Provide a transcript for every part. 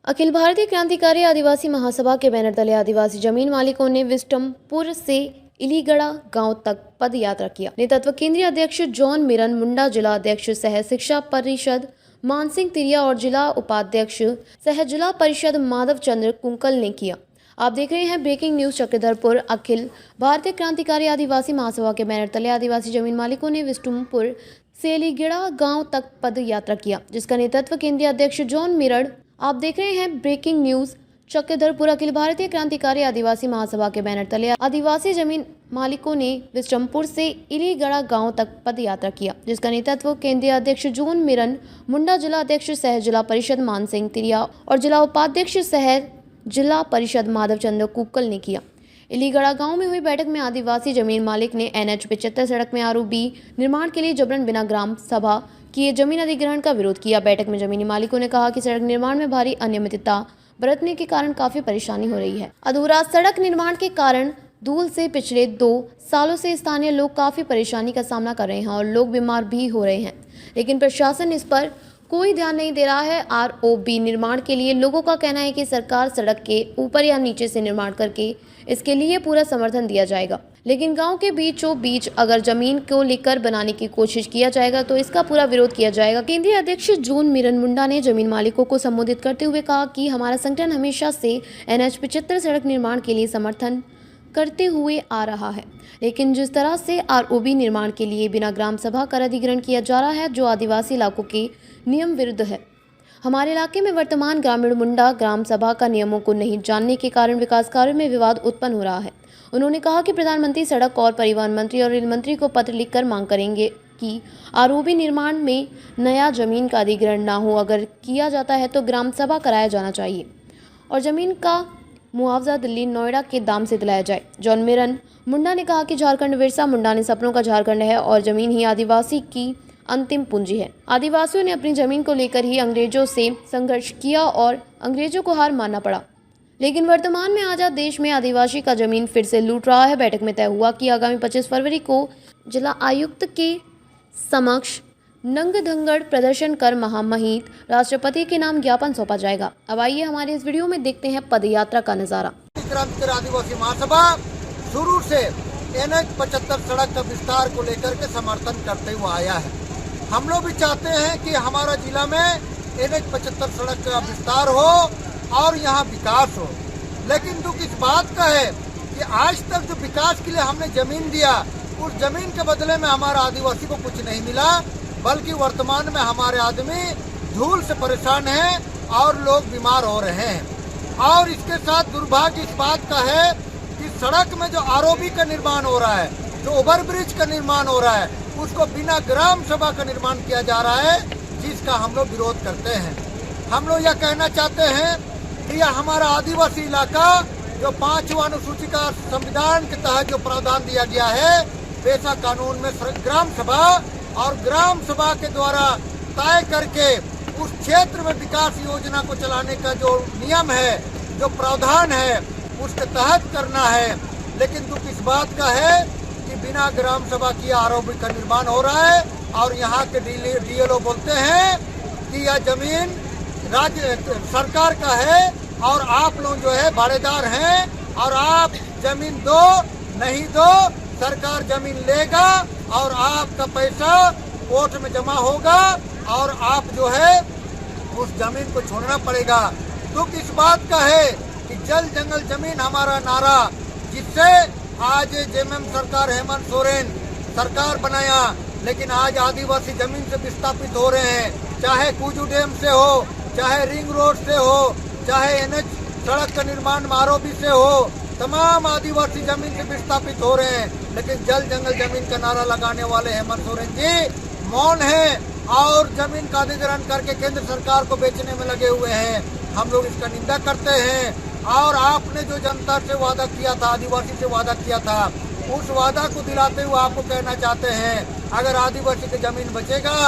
अखिल भारतीय क्रांतिकारी आदिवासी महासभा के बैनर तले आदिवासी जमीन मालिकों ने विस्टमपुर से इलीगढ़ा गांव तक पद यात्रा किया। नेतृत्व केंद्रीय अध्यक्ष जॉन मिरन मुंडा, जिला अध्यक्ष सह शिक्षा परिषद मानसिंह तिरिया और जिला उपाध्यक्ष सह जिला परिषद माधव चंद्र कुंकल ने किया। आप देख रहे हैं ब्रेकिंग न्यूज चक्रधरपुर। अखिल भारतीय क्रांतिकारी आदिवासी महासभा के बैनर तले आदिवासी जमीन मालिकों ने विस्टमपुर से इलीगढ़ा गांव तक पद यात्रा किया, जिसका नेतृत्व केंद्रीय अध्यक्ष जॉन मिरन। आप देख रहे हैं ब्रेकिंग न्यूज चक्रधरपुर। अखिल भारतीय क्रांतिकारी आदिवासी महासभा के बैनर तले आदिवासी जमीन मालिकों ने विस्टमपुर से इलीगढ़ा गांव तक पद यात्रा किया, जिसका नेतृत्व केंद्रीय अध्यक्ष जॉन मिरन मुंडा, जिला अध्यक्ष सह जिला परिषद मानसिंह तिरिया और जिला उपाध्यक्ष सह जिला परिषद माधव चंद्र कुक्कल ने किया। इलीगढ़ा गांव में हुई बैठक में आदिवासी जमीन मालिक ने NH 75 सड़क में ROB निर्माण के लिए जबरन बिना ग्राम सभा किए जमीन अधिग्रहण का विरोध किया। बैठक में जमीनी मालिकों ने कहा कि सड़क निर्माण में भारी अनियमितता बरतने के कारण काफी परेशानी हो रही है। अधूरा सड़क निर्माण के कारण धूल से पिछले 2 सालों से स्थानीय लोग काफी परेशानी का सामना कर रहे हैं और लोग बीमार भी हो रहे हैं, लेकिन प्रशासन इस पर कोई ध्यान नहीं दे रहा है। ROB निर्माण के लिए लोगों का कहना है कि सरकार सड़क के ऊपर या नीचे से निर्माण करके इसके लिए पूरा समर्थन दिया जाएगा, लेकिन गांव के बीचों बीच अगर जमीन को लेकर बनाने की कोशिश किया जाएगा तो इसका पूरा विरोध किया जाएगा। केंद्रीय अध्यक्ष जॉन मिरन मुंडा ने जमीन मालिकों को संबोधित करते हुए कहा कि हमारा संगठन हमेशा से NH 75 सड़क निर्माण के लिए समर्थन करते हुए आ रहा है, लेकिन जिस तरह से ROB निर्माण के लिए बिना ग्राम सभा कर अधिग्रहण किया जा रहा है, जो आदिवासी इलाकों के नियम विरुद्ध है। हमारे इलाके में वर्तमान ग्रामीण मुंडा ग्राम सभा का नियमों को नहीं जानने के कारण विकास कार्यों में विवाद उत्पन्न हो रहा है। उन्होंने कहा कि प्रधानमंत्री, सड़क और परिवहन मंत्री और रेल मंत्री को पत्र लिखकर मांग करेंगे कि ROB निर्माण में नया जमीन का अधिग्रहण ना हो। अगर किया जाता है तो ग्राम सभा कराया जाना चाहिए और जमीन का मुआवजा दिल्ली नोएडा के दाम से दिलाया जाए। जॉन मिरन मुंडा ने कहा कि झारखंड विरसा मुंडा ने सपनों का झारखंड है और जमीन ही आदिवासी की अंतिम पूंजी है। आदिवासियों ने अपनी जमीन को लेकर ही अंग्रेजों से संघर्ष किया और अंग्रेजों को हार मानना पड़ा, लेकिन वर्तमान में आजाद देश में आदिवासी का जमीन फिर से लूट रहा है। बैठक में तय हुआ कि आगामी 25 फरवरी को जिला आयुक्त के समक्ष नंगधंगड़ प्रदर्शन कर महामहिम राष्ट्रपति के नाम ज्ञापन सौंपा जाएगा। अब आइए हमारे इस वीडियो में देखते हैं पद यात्रा का नजारा। क्रांतिकारी आदिवासी महासभा शुरू से NH 75 सड़क का विस्तार को लेकर के समर्थन करते हुए आया है। हम लोग भी चाहते हैं कि हमारा जिला में NH 75 सड़क का विस्तार हो और यहाँ विकास हो, लेकिन दुख इस बात का है कि आज तक जो विकास के लिए हमने जमीन दिया, उस जमीन के बदले में हमारा आदिवासी को कुछ नहीं मिला, बल्कि वर्तमान में हमारे आदमी धूल से परेशान हैं और लोग बीमार हो रहे हैं। और इसके साथ दुर्भाग्य इस बात का है कि सड़क में जो ROB का निर्माण हो रहा है, जो ओवरब्रिज का निर्माण हो रहा है, उसको बिना ग्राम सभा का निर्माण किया जा रहा है, जिसका हम लोग विरोध करते हैं। हम लोग यह कहना चाहते हैं कि यह हमारा आदिवासी इलाका जो 5वां अनुसूची का संविधान के तहत जो प्रावधान दिया गया है, पेशा कानून में ग्राम सभा और ग्राम सभा के द्वारा तय करके उस क्षेत्र में विकास योजना को चलाने का जो नियम है, जो प्रावधान है, उसके तहत करना है। लेकिन दुख इस बात का है कि बिना ग्राम सभा की ROB का निर्माण हो रहा है और यहाँ के DLO बोलते हैं कि यह जमीन राज्य सरकार का है और आप लोग जो है भाड़ेदार हैं और आप जमीन दो नहीं दो, सरकार जमीन लेगा और आपका पैसा कोर्ट में जमा होगा और आप जो है उस जमीन को छोड़ना पड़ेगा। दुख इस बात का है कि जल जंगल जमीन हमारा नारा, जिससे आज जेएमएम सरकार हेमंत सोरेन सरकार बनाया, लेकिन आज आदिवासी जमीन से विस्थापित हो रहे हैं। चाहे कुजू डैम से हो, चाहे रिंग रोड से हो, चाहे NH सड़क का निर्माण ROB से हो, तमाम आदिवासी जमीन से विस्थापित हो रहे हैं। लेकिन जल जंगल जमीन का नारा लगाने वाले हेमंत सोरेन जी मौन हैं और जमीन का अधिग्रहण करके केंद्र सरकार को बेचने में लगे हुए हैं। हम लोग इसका निंदा करते हैं। और आपने जो जनता से वादा किया था, आदिवासी से वादा किया था, उस वादा को दिलाते हुए आपको कहना चाहते हैं, अगर आदिवासी की जमीन बचेगा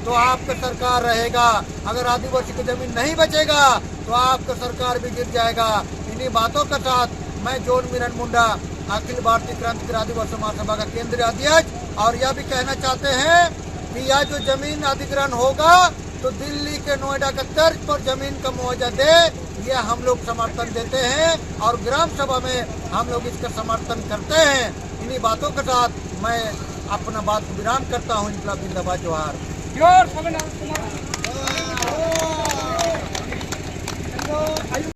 तो आपका सरकार रहेगा, अगर आदिवासी की जमीन नहीं बचेगा तो आपका सरकार भी गिर जाएगा। इन्हीं बातों के साथ मैं जॉन मिरन मुंडा, अखिल भारतीय क्रांतिकारी आदिवासी महासभा का केंद्रीय अध्यक्ष, और यह भी कहना चाहते हैं कि यह जो जमीन अधिग्रहण होगा तो दिल्ली के नोएडा का तर्ज पर जमीन का मुआवजा दे, ये हम लोग समर्थन देते हैं और ग्राम सभा में हम लोग इसका समर्थन करते हैं। इन्हीं बातों के साथ मैं अपना बात विराम करता हूँ। इनकलाब जिंदाबाद जोहार।